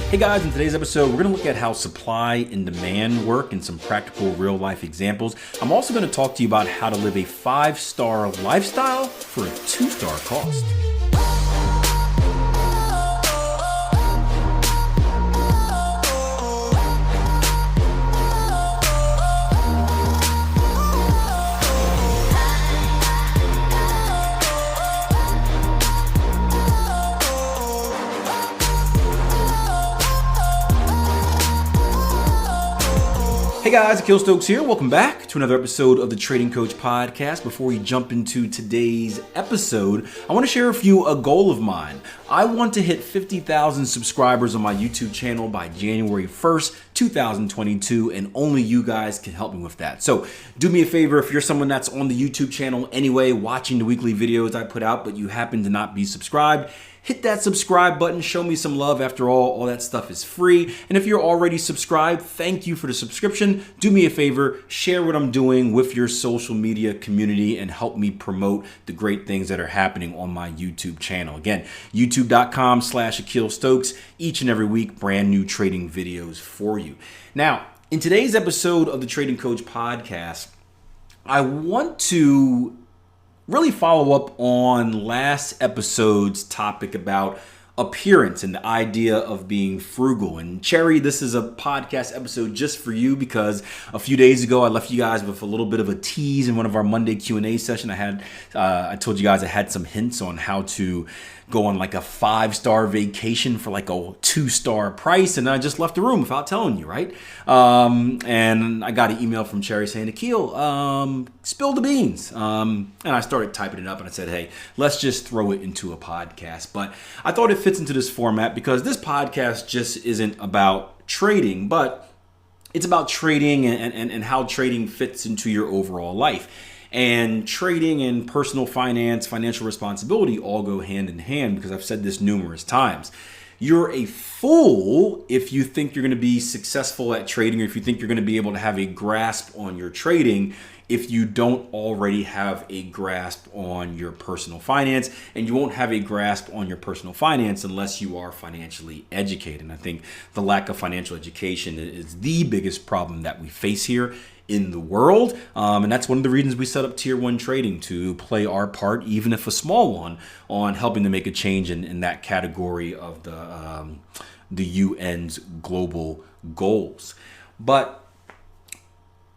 Hey guys, in today's episode, we're going to look at how supply and demand work and some practical real-life examples. I'm also going to talk to you about how to live a 5-star lifestyle for a 2-star cost. Hey guys, Akil Stokes here. Welcome back to another episode of the Trading Coach Podcast. Before we jump into today's episode, I want to share with you a goal of mine. I want to hit 50,000 subscribers on my YouTube channel by January 1st, 2022, and only you guys can help me with that. So do me a favor, if you're someone that's on the YouTube channel anyway, watching the weekly videos I put out, but you happen to not be subscribed, hit that subscribe button, show me some love. After all that stuff is free. And if you're already subscribed, thank you for the subscription. Do me a favor, share what I'm doing with your social media community and help me promote the great things that are happening on my YouTube channel. Again, youtube.com/Akil Stokes. Each and every week, brand new trading videos for you. Now, in today's episode of the Trading Coach Podcast, I want to really follow up on last episode's topic about appearance and the idea of being frugal. And Cherry, this is a podcast episode just for you because a few days ago I left you guys with a little bit of a tease in one of our Monday Q&A session. I told you guys I had some hints on how to go on like a 5-star vacation for like a 2-star price, and I just left the room without telling you, right? And I got an email from Cherry saying, Akil, spill the beans. And I started typing it up and I said, hey, let's just throw it into a podcast. But I thought it fits into this format because this podcast just isn't about trading, but it's about trading and how trading fits into your overall life. And trading and personal finance, financial responsibility all go hand in hand because I've said this numerous times. You're a fool if you think you're going to be successful at trading or if you think you're going to be able to have a grasp on your trading if you don't already have a grasp on your personal finance, and you won't have a grasp on your personal finance unless you are financially educated. And I think the lack of financial education is the biggest problem that we face here in the world. And that's one of the reasons we set up Tier 1 Trading, to play our part, even if a small one, on helping to make a change in that category of the UN's global goals. But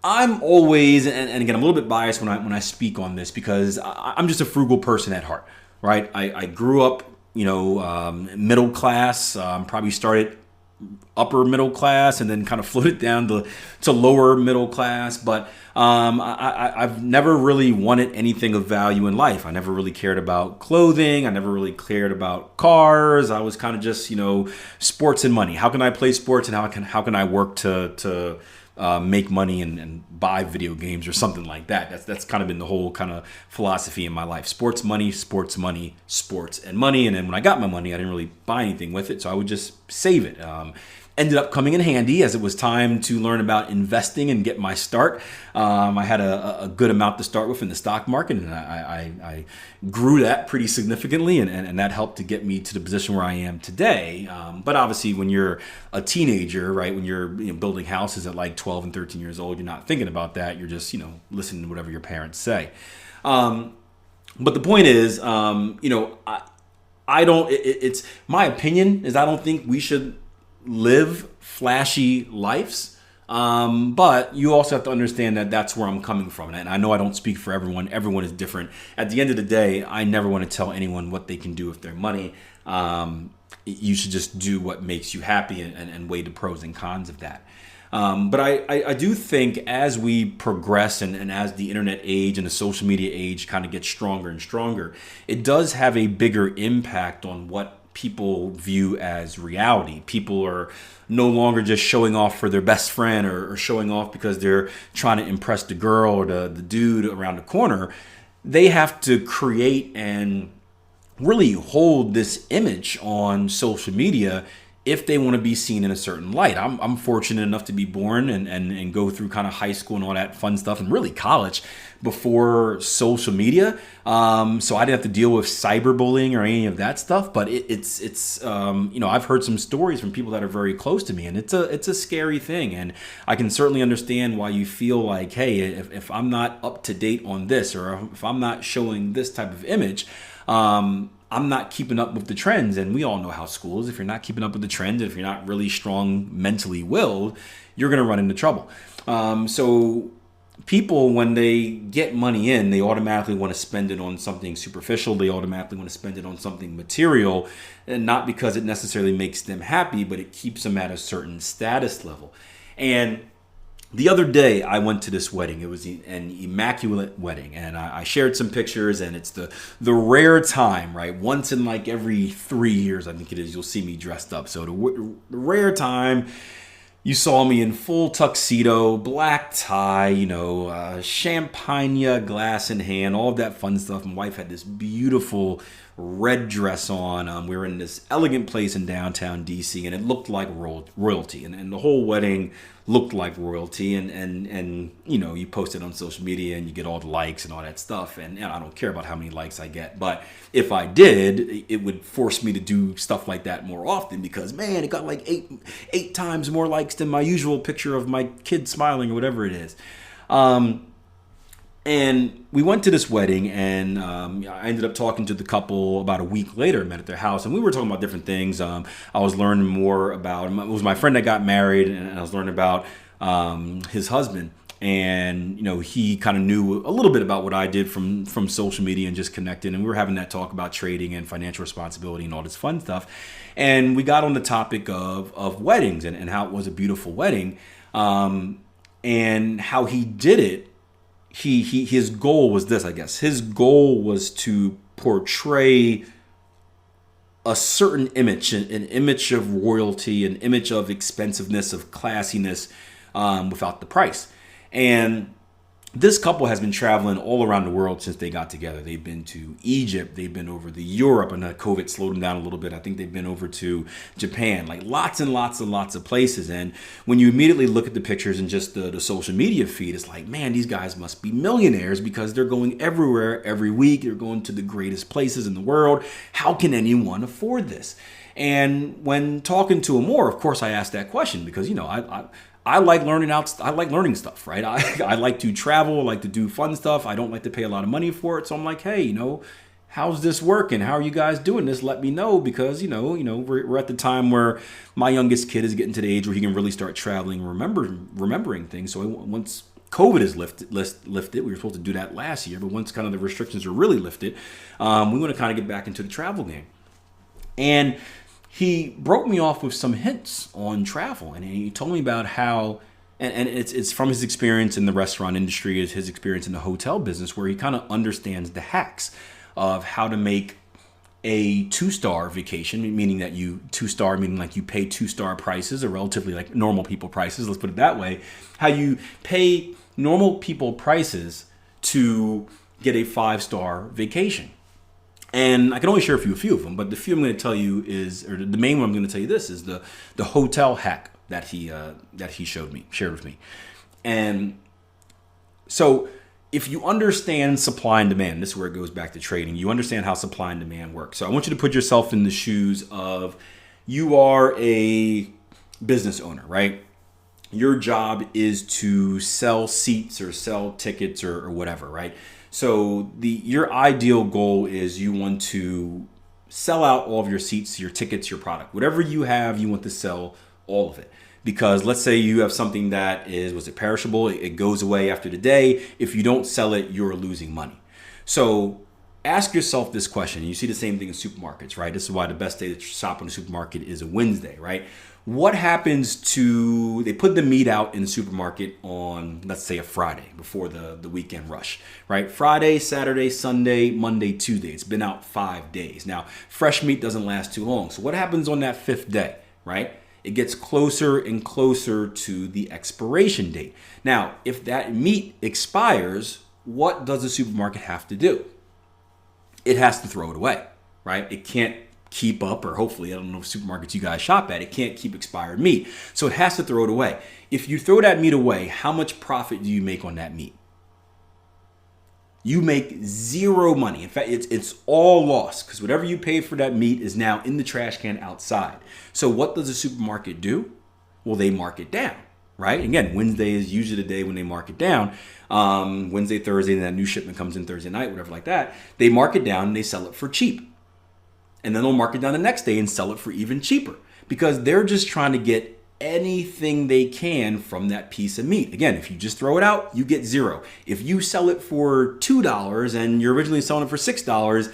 I'm always, and again, I'm a little bit biased when I speak on this because I'm just a frugal person at heart, right? I grew up, middle class, probably started upper middle class and then kind of floated down to lower middle class. But I've never really wanted anything of value in life. I never really cared about clothing. I never really cared about cars. I was kind of just, sports and money. How can I play sports and how can I work to make money and buy video games or something like that. That's kind of been the whole kind of philosophy in my life. Sports, money, sports, money, sports, and money. And then when I got my money, I didn't really buy anything with it, so I would just save it. Ended up coming in handy as it was time to learn about investing and get my start. I had a good amount to start with in the stock market, and I grew that pretty significantly, and that helped to get me to the position where I am today. But obviously, when you're a teenager, right, when you're building houses at like 12 and 13 years old, you're not thinking about that. You're just listening to whatever your parents say. But the point is, I don't. It's my opinion is I don't think we should live flashy lives, but you also have to understand that that's where I'm coming from. And I know I don't speak for everyone. Everyone is different. At the end of the day, I never want to tell anyone what they can do with their money. You should just do what makes you happy and weigh the pros and cons of that. But I do think as we progress and as the internet age and the social media age kind of gets stronger and stronger, it does have a bigger impact on what people view as reality. People are no longer just showing off for their best friend or showing off because they're trying to impress the girl or the dude around the corner. They have to create and really hold this image on social media if they want to be seen in a certain light. I'm fortunate enough to be born and go through kind of high school and all that fun stuff, and really college before social media. So I didn't have to deal with cyberbullying or any of that stuff. But it's I've heard some stories from people that are very close to me, and it's a scary thing. And I can certainly understand why you feel like, hey, if I'm not up to date on this, or if I'm not showing this type of image, I'm not keeping up with the trends. And we all know how school is. If you're not keeping up with the trends, if you're not really strong mentally willed, you're going to run into trouble. So people, when they get money in, they automatically want to spend it on something superficial. They automatically want to spend it on something material, and not because it necessarily makes them happy, but it keeps them at a certain status level. And the other day, I went to this wedding. It was an immaculate wedding, and I shared some pictures, and it's the rare time, right? Once in like every 3 years, I think it is, you'll see me dressed up. So the rare time you saw me in full tuxedo, black tie, champagne glass in hand, all of that fun stuff. My wife had this beautiful red dress on. We were in this elegant place in downtown DC, and it looked like royalty. And the whole wedding looked like royalty. And you post it on social media and you get all the likes and all that stuff. And I don't care about how many likes I get. But if I did, it would force me to do stuff like that more often, because, man, it got like eight times more likes than my usual picture of my kid smiling or whatever it is. And we went to this wedding, and I ended up talking to the couple about a week later. Met at their house, and we were talking about different things. I was learning more about, it was my friend that got married, and I was learning about his husband. And, he kind of knew a little bit about what I did from social media and just connected. And we were having that talk about trading and financial responsibility and all this fun stuff. And we got on the topic of weddings and how it was a beautiful wedding, and how he did it. His goal was this, I guess. His goal was to portray a certain image, an image of royalty, an image of expensiveness, of classiness, without the price. And this couple has been traveling all around the world since they got together. They've been to Egypt. They've been over to Europe, and COVID slowed them down a little bit. I think they've been over to Japan, like lots and lots and lots of places. And when you immediately look at the pictures and just the social media feed, it's like, man, these guys must be millionaires, because they're going everywhere every week. They're going to the greatest places in the world. How can anyone afford this? And when talking to them more, of course, I asked that question because, I like learning stuff, right? I like to travel, I like to do fun stuff. I don't like to pay a lot of money for it. So I'm like, hey, how's this working? How are you guys doing this? Let me know, because, we're at the time where my youngest kid is getting to the age where he can really start traveling and remembering things. So once COVID is lifted, we were supposed to do that last year, but once kind of the restrictions are really lifted, we want to kind of get back into the travel game. And he broke me off with some hints on travel, and he told me about how, and it's from his experience in the restaurant industry, is his experience in the hotel business, where he kind of understands the hacks of how to make a 2-star vacation, meaning like you pay 2-star prices, or relatively like normal people prices, let's put it that way, how you pay normal people prices to get a 5-star vacation. And I can only share a few of them, but the few I'm going to tell you the main one I'm going to tell you this is the hotel hack that he shared with me. And so if you understand supply and demand, this is where it goes back to trading. You understand how supply and demand work. So I want you to put yourself in the shoes of, you are a business owner, right? Your job is to sell seats or sell tickets or whatever, right? So your ideal goal is you want to sell out all of your seats, your tickets, your product. Whatever you have, you want to sell all of it. Because let's say you have something that was it perishable? It goes away after the day. If you don't sell it, you're losing money. So ask yourself this question. You see the same thing in supermarkets, right? This is why the best day to shop in a supermarket is a Wednesday, right? What happens they put the meat out in the supermarket on, let's say, a Friday before the weekend rush, right? Friday, Saturday, Sunday, Monday, Tuesday. It's been out 5 days. Now, fresh meat doesn't last too long. So what happens on that 5th day, right? It gets closer and closer to the expiration date. Now, if that meat expires, what does the supermarket have to do? It has to throw it away, right? It can't keep up, or hopefully, I don't know if supermarkets you guys shop at, it can't keep expired meat. So it has to throw it away. If you throw that meat away, how much profit do you make on that meat? You make zero money. In fact, it's all lost, because whatever you paid for that meat is now in the trash can outside. So what does a supermarket do? Well, they mark it down, right? Again, Wednesday is usually the day when they mark it down. Wednesday, Thursday, and that new shipment comes in Thursday night, whatever like that. They mark it down and they sell it for cheap. And then they'll mark it down the next day and sell it for even cheaper, because they're just trying to get anything they can from that piece of meat. Again, if you just throw it out, you get zero. If you sell it for $2 and you're originally selling it for $6,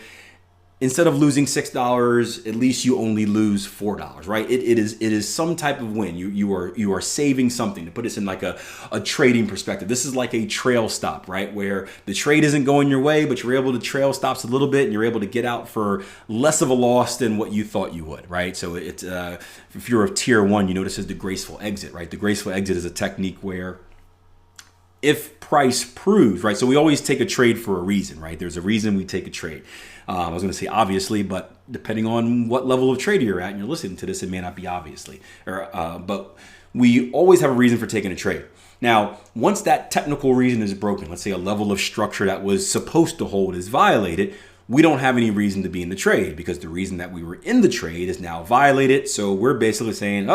instead of losing $6, at least you only lose $4, right? It is some type of win. You are saving something. To put this in like a trading perspective, this is like a trail stop, right? Where the trade isn't going your way, but you're able to trail stops a little bit, and you're able to get out for less of a loss than what you thought you would, right? So it's if you're a tier 1, you notice is the graceful exit, right? The graceful exit is a technique where if price proves, right? So we always take a trade for a reason, right? There's a reason we take a trade. I was going to say obviously, but depending on what level of trade you're at and you're listening to this, it may not be obviously. But we always have a reason for taking a trade. Now, once that technical reason is broken, let's say a level of structure that was supposed to hold is violated, we don't have any reason to be in the trade, because the reason that we were in the trade is now violated. So we're basically saying,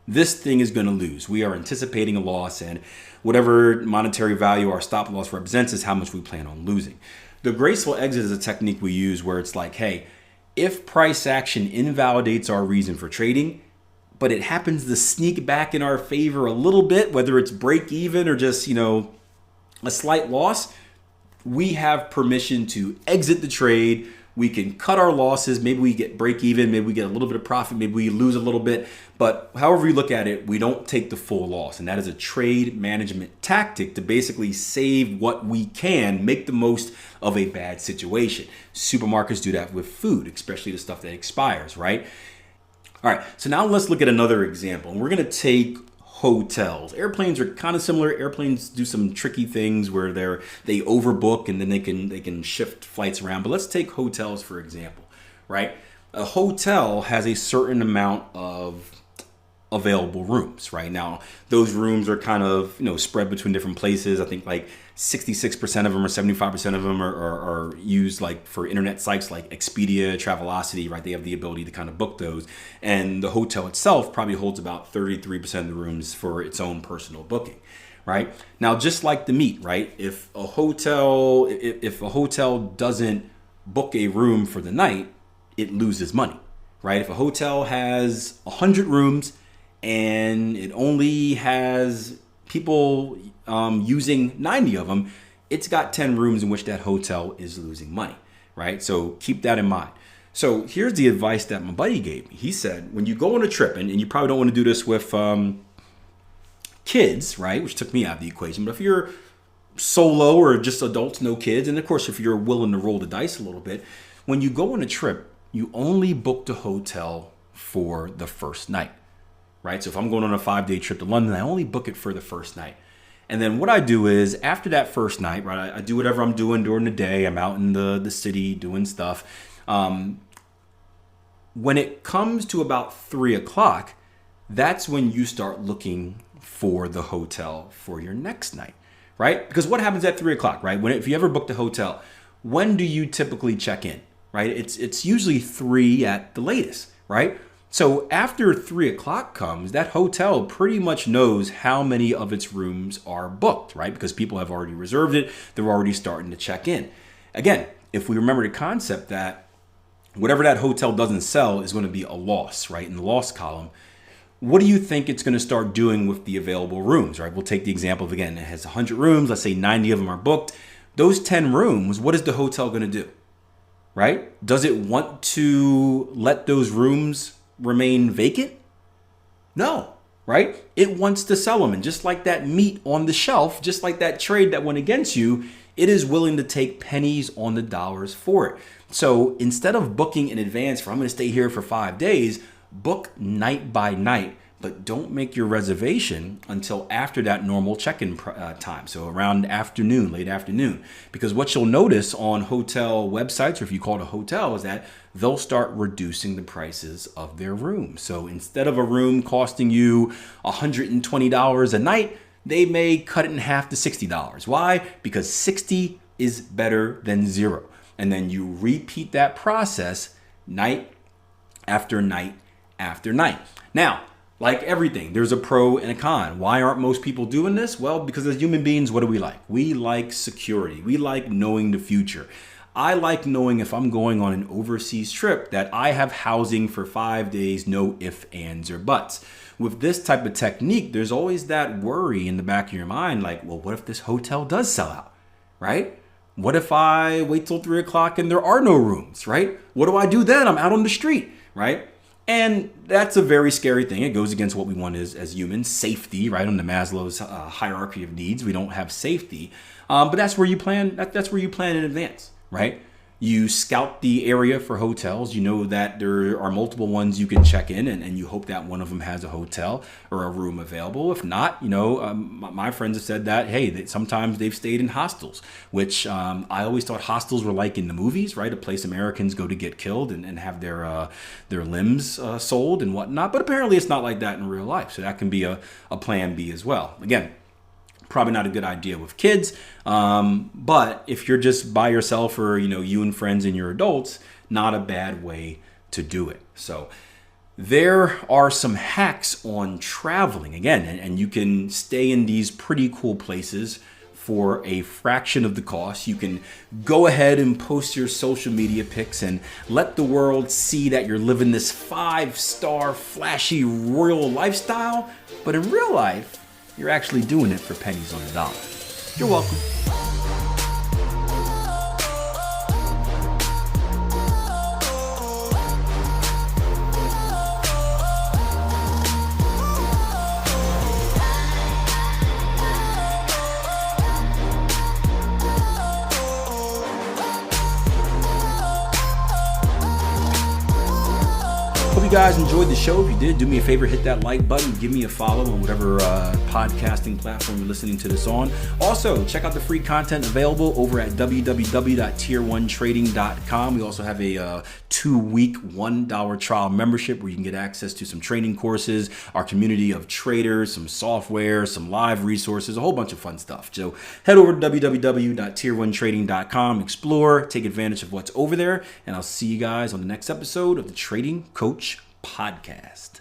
this thing is going to lose. We are anticipating a loss, and whatever monetary value our stop loss represents is how much we plan on losing. The graceful exit is a technique we use where it's like, hey, if price action invalidates our reason for trading, but it happens to sneak back in our favor a little bit, whether it's break even or just, a slight loss, we have permission to exit the trade. We can cut our losses. Maybe we get break even. Maybe we get a little bit of profit. Maybe we lose a little bit. But however you look at it, we don't take the full loss. And that is a trade management tactic to basically save what we can, make the most of a bad situation. Supermarkets do that with food, especially the stuff that expires, right? All right, so now let's look at another example. And we're going to take hotels. Airplanes are kind of similar. Airplanes do some tricky things where they overbook, and then they can shift flights around. But let's take hotels for example, right? A hotel has a certain amount of available rooms, right? Now, those rooms are kind of, spread between different places. I think like 66% of them or 75% of them are used like for internet sites like Expedia, Travelocity, right? They have the ability to kind of book those. And the hotel itself probably holds about 33% of the rooms for its own personal booking, right? Now, just like the meat, right? If a hotel doesn't book a room for the night, it loses money, right? If a hotel has 100 rooms and it only has people using 90 of them, it's got 10 rooms in which that hotel is losing money, right? So keep that in mind. So here's the advice that my buddy gave me. He said, when you go on a trip, and you probably don't want to do this with kids, right? Which took me out of the equation. But if you're solo or just adults, no kids, and of course, if you're willing to roll the dice a little bit, when you go on a trip, you only book the hotel for the first night, right? So if I'm going on a 5-day trip to London, I only book it for the first night. And then what I do is after that first night, right, I do whatever I'm doing during the day. I'm out in the city doing stuff. When it comes to about 3 o'clock, that's when you start looking for the hotel for your next night, right? Because what happens at 3 o'clock, right? If you ever booked a hotel, when do you typically check in, right? It's usually 3 at the latest, right? So after 3 o'clock comes, that hotel pretty much knows how many of its rooms are booked, right? Because people have already reserved it. They're already starting to check in. Again, if we remember the concept that whatever that hotel doesn't sell is going to be a loss, right? In the loss column, what do you think it's going to start doing with the available rooms, right? We'll take the example of, again, it has 100 rooms. Let's say 90 of them are booked. Those 10 rooms, what is the hotel going to do, right? Does it want to let those rooms remain vacant? No, right? It wants to sell them. And just like that meat on the shelf, just like that trade that went against you, it is willing to take pennies on the dollars for it. So instead of booking in advance for I'm going to stay here for 5 days, book night by night, but don't make your reservation until after that normal check-in time. So around afternoon, late afternoon, because what you'll notice on hotel websites, or if you call it a hotel, is that they'll start reducing the prices of their rooms. So instead of a room costing you $120 a night, they may cut it in half to $60. Why? Because 60 is better than 0. And then you repeat that process night after night after night. Now, like everything, there's a pro and a con. Why aren't most people doing this? Well, because as human beings, what do we like? We like security. We like knowing the future. I like knowing if I'm going on an overseas trip that I have housing for 5 days, no ifs, ands, or buts. With this type of technique, there's always that worry in the back of your mind, like, well, what if this hotel does sell out, right? What if I wait till 3 o'clock and there are no rooms, right? What do I do then? I'm out on the street, right? And that's a very scary thing. It goes against what we want as humans, safety, right? On the Maslow's hierarchy of needs, we don't have safety. But that's where you plan. That's where you plan in advance, right? You scout the area for hotels. You know that there are multiple ones you can check in, and you hope that one of them has a hotel or a room available. If not, my friends have said that, hey, that sometimes they've stayed in hostels, which I always thought hostels were like in the movies, right? A place Americans go to get killed and have their limbs sold and whatnot. But apparently it's not like that in real life. So that can be a plan B as well. Again, probably not a good idea with kids. But if you're just by yourself or, you and friends and you're adults, not a bad way to do it. So there are some hacks on traveling again, and you can stay in these pretty cool places for a fraction of the cost. You can go ahead and post your social media pics and let the world see that you're living this 5-star flashy royal lifestyle. But in real life, you're actually doing it for pennies on the dollar. You're welcome. Hope you guys enjoyed the show. If you did, do me a favor, hit that like button, give me a follow on whatever podcasting platform you're listening to this on. Also, check out the free content available over at www.tier1trading.com. We also have a 2-week $1 trial membership where you can get access to some training courses, our community of traders, some software, some live resources, a whole bunch of fun stuff. So head over to www.tier1trading.com, explore, take advantage of what's over there, and I'll see you guys on the next episode of the Trading Coach Podcast.